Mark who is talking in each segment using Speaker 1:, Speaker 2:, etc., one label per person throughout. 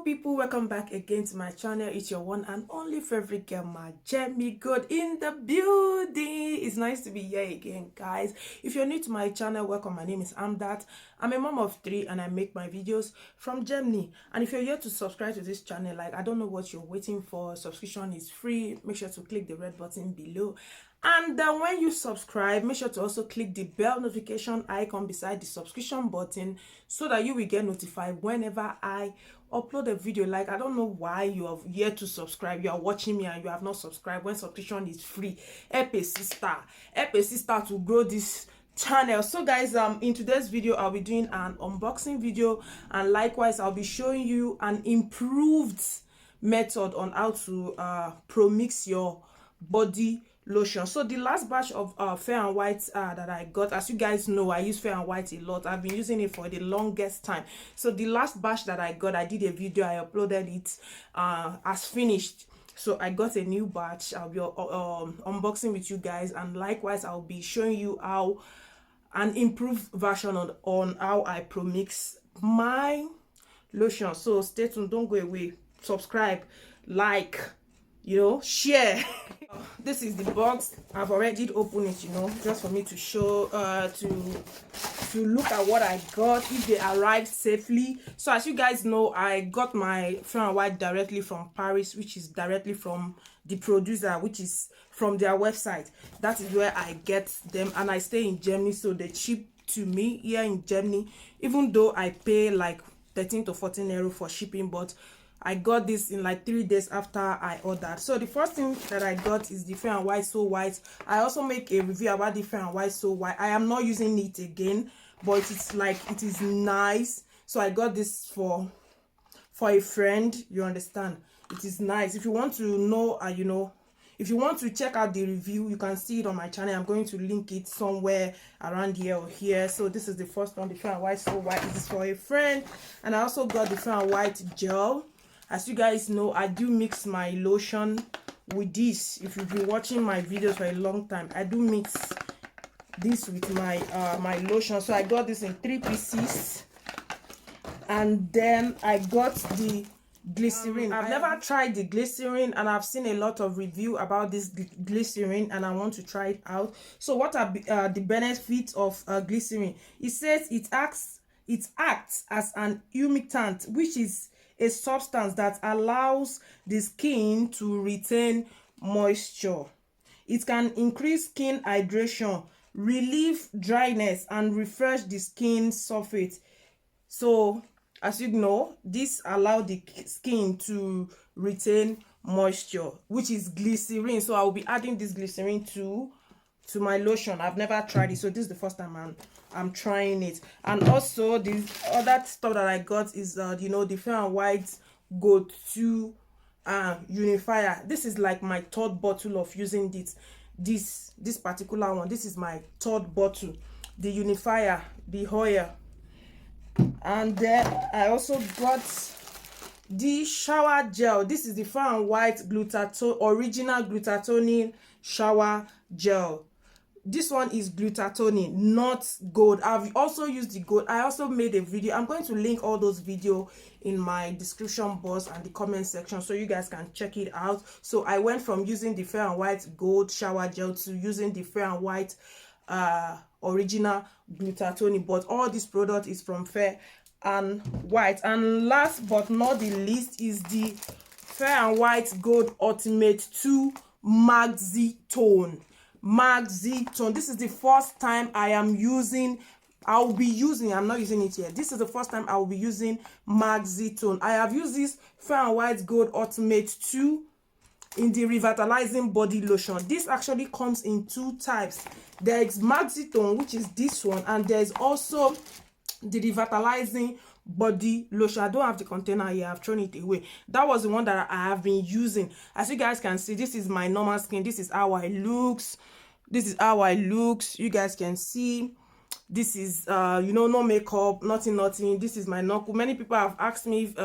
Speaker 1: People, welcome back again to my channel. It's your one and only favorite girl, my Jamie good in the building. It's nice to be here again, guys. If you're new to my channel, welcome. My name is Amdat. I'm a mom of 3 and I make my videos from Germany. And if you're here to subscribe to this channel, like, I don't know what you're waiting for. Subscription is free. Make sure to click the red button below. And when you subscribe, make sure to also click the bell notification icon beside the subscription button so that you will get notified whenever I upload a video. Like, I don't know why you are here to subscribe. You are watching me and you have not subscribed when subscription is free. Help a sister to grow this channel. So guys, in today's video I'll be doing an unboxing video, and likewise I'll be showing you an improved method on how to pro mix your body lotion. So the last batch of Fair and White that I got, as you guys know, I use Fair and White a lot. I've been using it for the longest time. So the last batch that I got, I did a video, I uploaded it as finished. So I got a new batch. I'll be unboxing with you guys, and likewise I'll be showing you how an improved version on how I pro mix my lotion. So stay tuned, don't go away, subscribe, like, share. This is the box. I've already opened it, just for me to show to look at what I got, if they arrived safely. So as you guys know, I got my Fair and White directly from Paris, which is directly from the producer, which is from their website. That is where I get them, and I stay in Germany, so they ship to me here in Germany, even though I pay like 13 to 14 euro for shipping. But I got this in like 3 days after I ordered. So the first thing that I got is the Fair and White So White. I also make a review about the Fair and White So White. I am not using it again, but it's like, it is nice. So I got this for a friend, you understand. It is nice. If you want to know, if you want to check out the review, you can see it on my channel. I'm going to link it somewhere around here or here. So this is the first one, the Fair and White So White. It is for a friend. And I also got the Fair and White gel. As you guys know, I do mix my lotion with this. If you've been watching my videos for a long time, I do mix this with my my lotion. So I got this in 3 pieces. And then I got the glycerin. I've never tried the glycerin, and I've seen a lot of review about this glycerin, and I want to try it out. So what are the benefits of glycerin? It says it acts as an humectant, which is a substance that allows the skin to retain moisture. It can increase skin hydration, relieve dryness, and refresh the skin surface. So as you know, this allows the skin to retain moisture, which is glycerin. So I will be adding this glycerin to my lotion. I've never tried it, so this is the first time I'm trying it. And also the other stuff that I got is the Fair and White go-to unifier. This is like my 3rd bottle of using this particular one. This is my 3rd bottle, the unifier, the oil. And then I also got the shower gel. This is the Fair and White original glutathione shower gel. This one is glutathione, not gold. I've also used the gold. I also made a video. I'm going to link all those videos in my description box and the comment section so you guys can check it out. So I went from using the Fair and White gold shower gel to using the Fair and White original glutathione, but all this product is from Fair and White. And last but not the least is the Fair and White Gold Ultimate 2 Maxi Tone. This is the first time I'm not using it yet. This is the first time I will be using Maxi Tone. I have used this Fair and White Gold Ultimate 2 in the Revatalizing body lotion. This actually comes in 2 types. There is Maxi Tone, which is this one, and there is also the Revatalizing body lotion. I don't have the container here, I've thrown it away. That was the one that I have been using. As you guys can see, this is my normal skin. This is how I looks. You guys can see this is no makeup, nothing. This is my knuckle. Many people have asked me if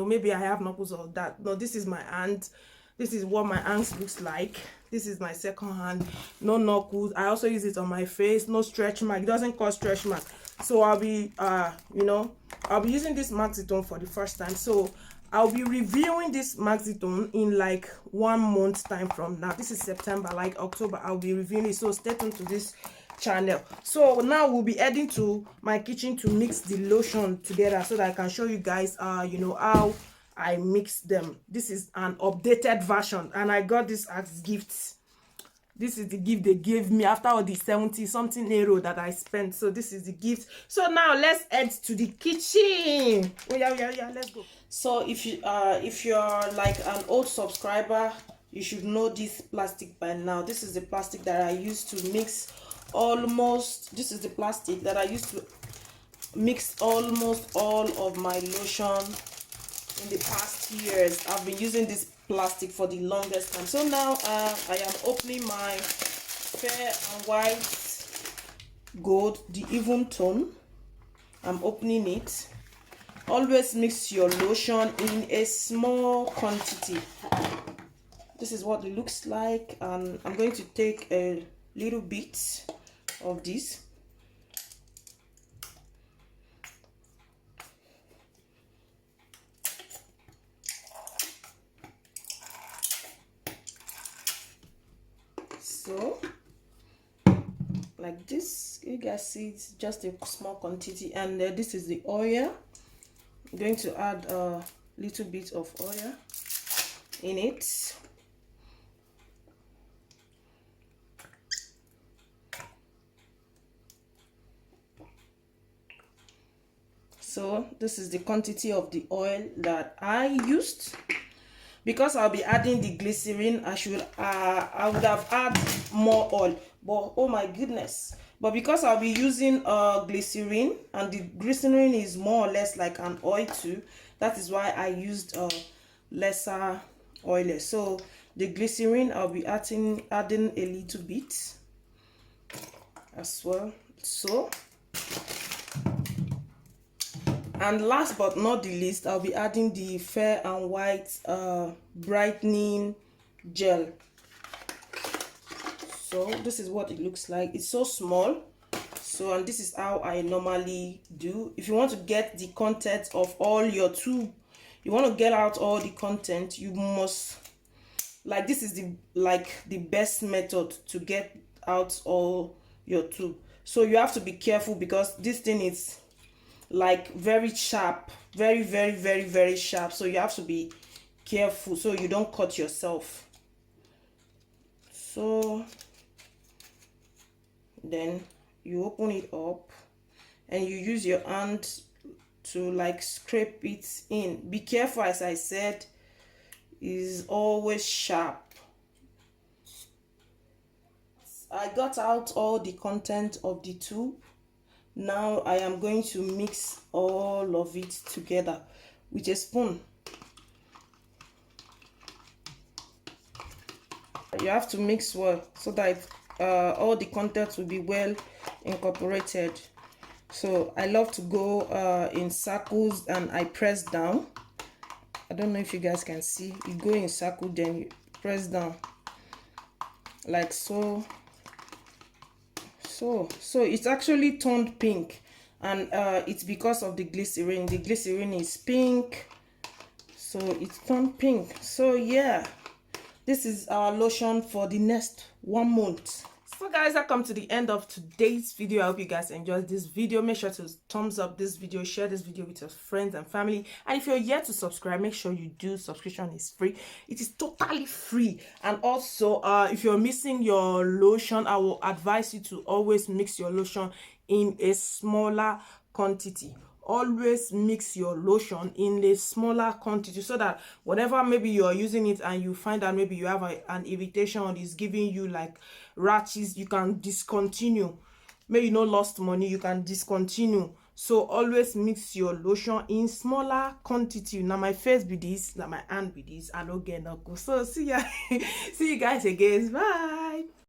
Speaker 1: maybe I have knuckles or that. No, this is my hand. This is what my hands looks like. This is my second hand. No knuckles. I also use it on my face. No stretch mark. It doesn't cause stretch mark. So I'll be I'll be using this Maxi Tone for the first time. So I'll be reviewing this Maxi tone in like 1 month time from now. This is September, like October I'll be reviewing it, so stay tuned to this channel. So now we'll be heading to my kitchen to mix the lotion together so that I can show you guys you know, how I mix them. This is an updated version and I got this as gifts. This is the gift they gave me after all the 70 something euro that I spent. So this is the gift. So now let's head to the kitchen. Oh yeah, let's go. So if you're like an old subscriber, you should know this plastic by now. This is the plastic that I used to mix this is the plastic that I used to mix almost all of my lotion in the past years. I've been using this plastic for the longest time. So now I am opening my Fair and White Gold, the even tone. I'm opening it. Always mix your lotion in a small quantity. This is what it looks like, and I'm going to take a little bit of this. So like this, you guys see it's just a small quantity, and this is the oil. I'm going to add a little bit of oil in it. So this is the quantity of the oil that I used. Because I'll be adding the glycerin, I would have added more oil, but oh my goodness. But because I'll be using glycerin, and the glycerin is more or less like an oil too, that is why I used lesser oil. So the glycerin, I'll be adding a little bit as well. So, and last but not the least, I'll be adding the Fair and White brightening gel. So this is what it looks like. It's so small. So, and this is how I normally do. If you want to get the content of all your tube, you want to get out all the content, you must, like, this is the best method to get out all your tube. So you have to be careful because this thing is like very sharp, very sharp. So you have to be careful so you don't cut yourself. So then you open it up and you use your hand to like scrape it in. Be careful, as I said, is always sharp. I got out all the content of the tube. Now I am going to mix all of it together with a spoon. You have to mix well so that all the content will be well incorporated. So I love to go in circles and I press down. I don't know if you guys can see. You go in circle, then you press down like so. So it's actually turned pink, and it's because of the glycerin. The glycerin is pink, so it's turned pink. So yeah, this is our lotion for the next 1 month. So guys, I come to the end of today's video. I hope you guys enjoyed this video. Make sure to thumbs up this video, share this video with your friends and family, and if you're yet to subscribe, make sure you do. Subscription is free. It is totally free. And also if you're mixing your lotion, I will advise you to always mix your lotion in a smaller quantity. Always mix your lotion in a smaller quantity so that whenever maybe you're using it and you find that maybe you have an irritation or it's giving you like rashes, you can discontinue. Maybe you not lost money, you can discontinue. So always mix your lotion in smaller quantity. Now my face be this, now my hand be this, and again, so see ya. See you guys again. Bye.